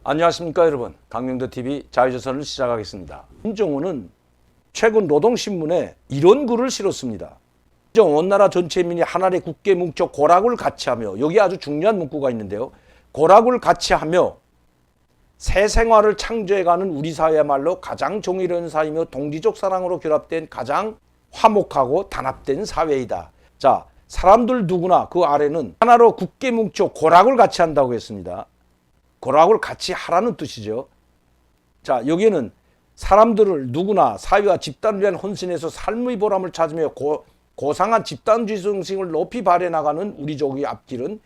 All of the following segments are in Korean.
안녕하십니까 여러분. 강명도TV 자유조선을 시작하겠습니다. 김정은은 최근 노동신문에 이런 글을 실었습니다. 온 나라 전체 민이 하나의 굳게 뭉쳐 고락을 같이 하며, 여기 아주 중요한 문구가 있는데요. 고락을 같이 하며 새 생활을 창조해가는 우리 사회야말로 가장 정의로운 사회이며 동지적 사랑으로 결합된 가장 화목하고 단합된 사회이다. 자, 사람들 누구나 그 아래는 하나로 굳게 뭉쳐 고락을 같이 한다고 했습니다. 고락을 같이 하라는 뜻이죠. 자, 여기에는 사람들을 누구나 사회와 집단을 위한 헌신에서 삶의 보람을 찾으며 고상한 집단주의 정신을 높이 발휘해나가는 우리족의 앞길은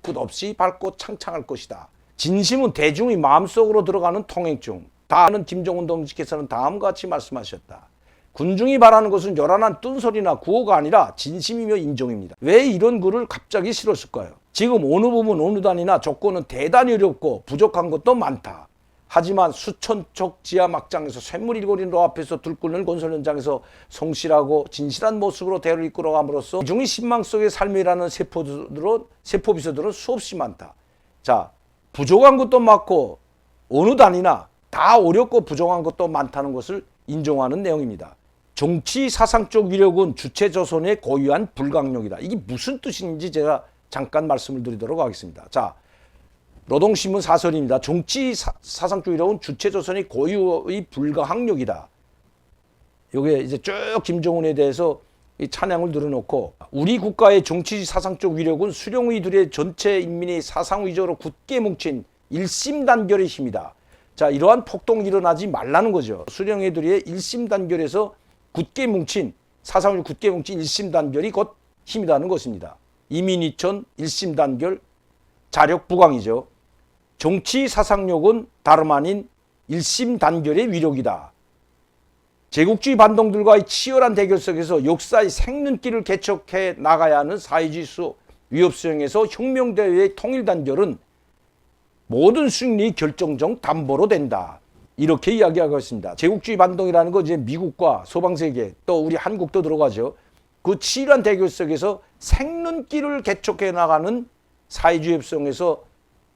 끝없이 밝고 창창할 것이다. 진심은 대중의 마음속으로 들어가는 통행증. 다는 김정은 동지께서는 다음과 같이 말씀하셨다. 군중이 바라는 것은 요란한 뜬소리나 구호가 아니라 진심이며 인정입니다. 왜 이런 글을 갑자기 실었을까요? 지금 어느 부분 어느 단위나 조건은 대단히 어렵고 부족한 것도 많다. 하지만 수천 척 지하 막장에서 쇳물 일거리는 로 앞에서 들끓는 건설 현장에서 성실하고 진실한 모습으로 대를 이끌어감으로써 대중의 신망 속의 삶이라는 세포비서들은 수없이 많다. 자, 부족한 것도 많고 어느 단위나 다 어렵고 부족한 것도 많다는 것을 인정하는 내용입니다. 정치 사상적 위력은 주체 조선의 고유한 불강력이다. 이게 무슨 뜻인지 제가 잠깐 말씀을 드리도록 하겠습니다. 자, 노동신문 사설입니다. 정치 사상적 위력은 주체 조선의 고유의 불가항력이다. 이게 이제 쭉 김정은에 대해서 이 찬양을 늘어놓고, 우리 국가의 정치 사상적 위력은 수령의들의 전체 인민이 사상 위적으로 굳게 뭉친 일심단결의 힘이다. 자, 이러한 폭동이 일어나지 말라는 거죠. 수령의들의 일심단결에서 굳게 뭉친, 사상을 굳게 뭉친 일심단결이 곧 힘이라는 것입니다. 이민이천 일심단결 자력부강이죠. 정치 사상력은 다름 아닌 일심단결의 위력이다. 제국주의 반동들과의 치열한 대결 속에서 역사의 생눈길을 개척해 나가야 하는 사회주의 위협 수행에서 혁명대회의 통일단결은 모든 승리의 결정적 담보로 된다. 이렇게 이야기하고 있습니다. 제국주의 반동이라는 거 이제 미국과 서방세계 또 우리 한국도 들어가죠. 그 치열한 대결 속에서 생눈길을 개척해 나가는 사회주의 협성에서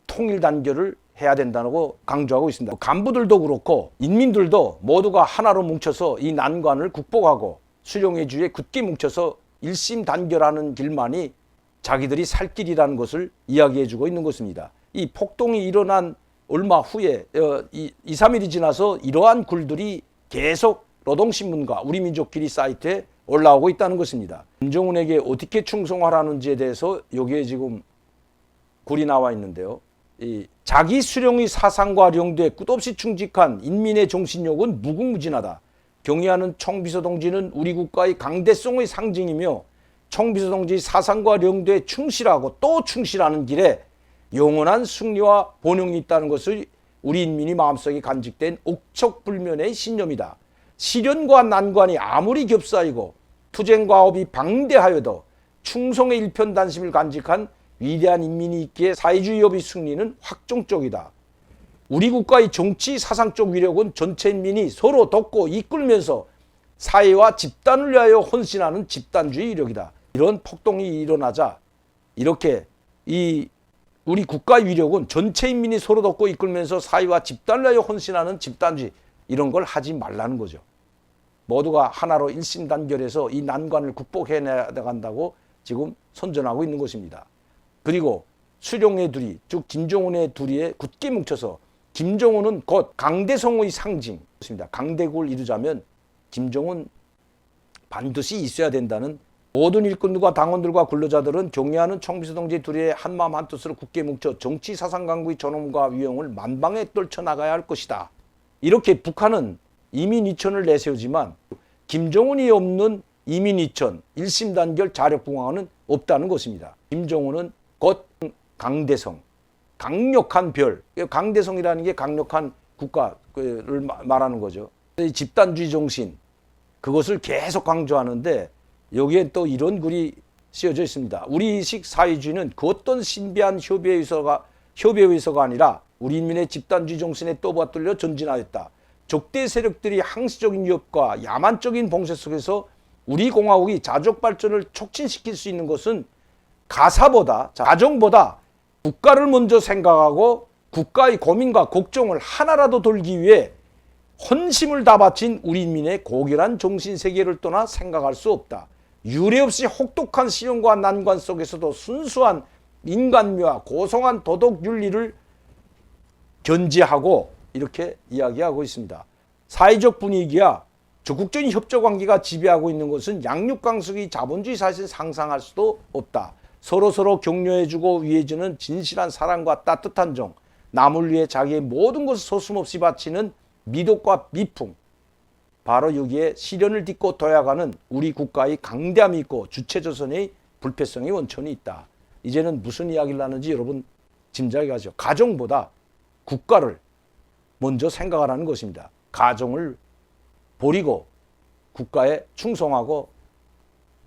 통일단결을 해야 된다고 강조하고 있습니다. 간부들도 그렇고 인민들도 모두가 하나로 뭉쳐서 이 난관을 극복하고 수령의주에 굳게 뭉쳐서 일심단결하는 길만이 자기들이 살 길이라는 것을 이야기해주고 있는 것입니다. 이 폭동이 일어난 얼마 후에 2-3일이 지나서 이러한 글들이 계속 노동신문과 우리민족끼리 사이트에 올라오고 있다는 것입니다. 김정은에게 어떻게 충성하라는지에 대해서 여기에 지금 글이 나와 있는데요. 이 자기 수령의 사상과 령도에 끝없이 충직한 인민의 정신력은 무궁무진하다. 경의하는 총비서동지는 우리 국가의 강대성의 상징이며 총비서동지의 사상과 령도에 충실하고 또 충실하는 길에 영원한 승리와 번영이 있다는 것을 우리 인민이 마음속에 간직된 옥척불면의 신념이다. 시련과 난관이 아무리 겹사이고 투쟁과 업이 방대하여도 충성의 일편단심을 간직한 위대한 인민이 있기에 사회주의 업의 승리는 확정적이다. 우리 국가의 정치 사상적 위력은 전체 인민이 서로 돕고 이끌면서 사회와 집단을 위하여 헌신하는 집단주의 위력이다. 이런 폭동이 일어나자 이렇게 우리 국가의 위력은 전체 인민이 서로 돕고 이끌면서 사회와 집단을 위하여 헌신하는 집단주의, 이런 걸 하지 말라는 거죠. 모두가 하나로 일심단결해서 이 난관을 극복해 나간다고 지금 선전하고 있는 것입니다. 그리고 수령의 둘이, 즉 김정은의 둘이에 굳게 뭉쳐서, 김정은은 곧 강대성의 상징입니다. 강대국을 이루자면 김정은 반드시 있어야 된다는, 모든 일꾼들과 당원들과 근로자들은 경의하는 총비서동지 둘이의 한마음 한뜻으로 굳게 뭉쳐 정치 사상 강국의 존엄과 위용을 만방에 떨쳐나가야 할 것이다. 이렇게 북한은 이민이천을 내세우지만 김정은이 없는 이민이천, 일심단결 자력붕황은 없다는 것입니다. 김정은은 곧 강대성, 강력한 별, 강대성이라는 게 강력한 국가를 말하는 거죠. 집단주의 정신, 그것을 계속 강조하는데 여기에 또 이런 글이 쓰여져 있습니다. 우리식 사회주의는 그 어떤 신비한 협의에 의해서가 아니라 우리 인민의 집단주의 정신에 떠받들려 전진하였다. 적대 세력들이 항시적인 위협과 야만적인 봉쇄 속에서 우리 공화국이 자족 발전을 촉진시킬 수 있는 것은 가사보다, 가정보다 국가를 먼저 생각하고 국가의 고민과 걱정을 하나라도 돌기 위해 헌심을 다 바친 우리 인민의 고결한 정신세계를 떠나 생각할 수 없다. 유례없이 혹독한 시련과 난관 속에서도 순수한 인간미와 고성한 도덕 윤리를 견지하고 이렇게 이야기하고 있습니다. 사회적 분위기야 적극적인 협조 관계가 지배하고 있는 것은 양육강식의 자본주의 사실 상상할 수도 없다. 서로 격려해주고 위해주는 진실한 사랑과 따뜻한 정, 남을 위해 자기의 모든 것을 소슴없이 바치는 미덕과 미풍, 바로 여기에 시련을 딛고 도약하는 우리 국가의 강대함이 있고 주체조선의 불패성의 원천이 있다. 이제는 무슨 이야기를 하는지 여러분 짐작이 가죠. 가정보다 국가를 먼저 생각하라는 것입니다. 가정을 버리고 국가에 충성하고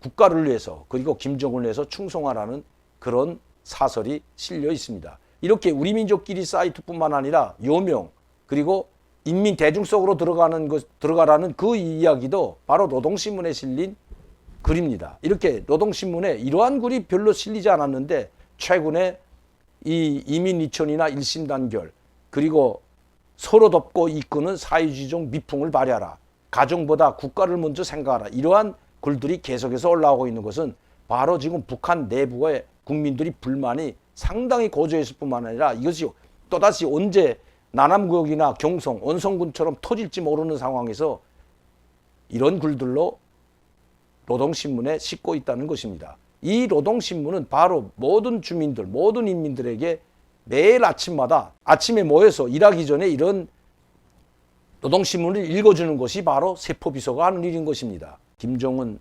국가를 위해서 그리고 김정은을 위해서 충성하라는 그런 사설이 실려 있습니다. 이렇게 우리 민족끼리 사이트뿐만 아니라 요명 그리고 인민 대중 속으로 들어가라는 그 이야기도 바로 노동신문에 실린 글입니다. 이렇게 노동신문에 이러한 글이 별로 실리지 않았는데 최근에 이 이민이천이나 일심단결 그리고 서로 돕고 이끄는 사회주의적 미풍을 발휘하라. 가정보다 국가를 먼저 생각하라. 이러한 글들이 계속해서 올라오고 있는 것은 바로 지금 북한 내부의 국민들이 불만이 상당히 고조했을 뿐만 아니라 이것이 또다시 언제 남남구역이나 경성, 원성군처럼 터질지 모르는 상황에서 이런 글들로 노동신문에 싣고 있다는 것입니다. 이 노동신문은 바로 모든 주민들, 모든 인민들에게 매일 아침마다 아침에 모여서 일하기 전에 이런 노동신문을 읽어주는 것이 바로 세포비서가 하는 일인 것입니다. 김정은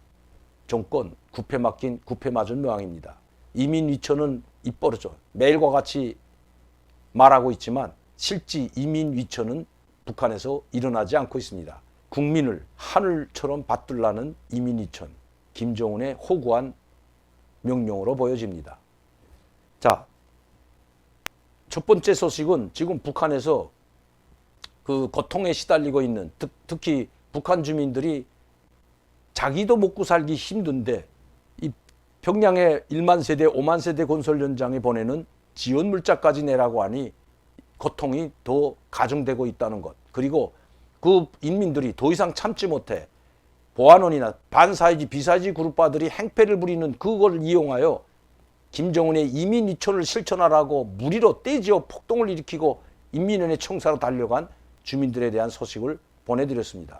정권 구패 맡긴 구패 맞은 모양입니다. 이민위천은 입버릇죠. 매일과 같이 말하고 있지만 실제 이민위천은 북한에서 일어나지 않고 있습니다. 국민을 하늘처럼 받들라는 이민위천, 김정은의 호구한 명령으로 보여집니다. 자, 첫 번째 소식은 지금 북한에서 그 고통에 시달리고 있는 특히 북한 주민들이 자기도 먹고 살기 힘든데 이 평양에 1만 세대, 5만 세대 건설 현장에 보내는 지원 물자까지 내라고 하니 고통이 더 가중되고 있다는 것. 그리고 그 인민들이 더 이상 참지 못해 보안원이나 반사회지, 비사회지 그룹파들이 행패를 부리는 그걸 이용하여 김정은의 이민이천을 실천하라고 무리로 떼지어 폭동을 일으키고 인민연의 청사로 달려간 주민들에 대한 소식을 보내드렸습니다.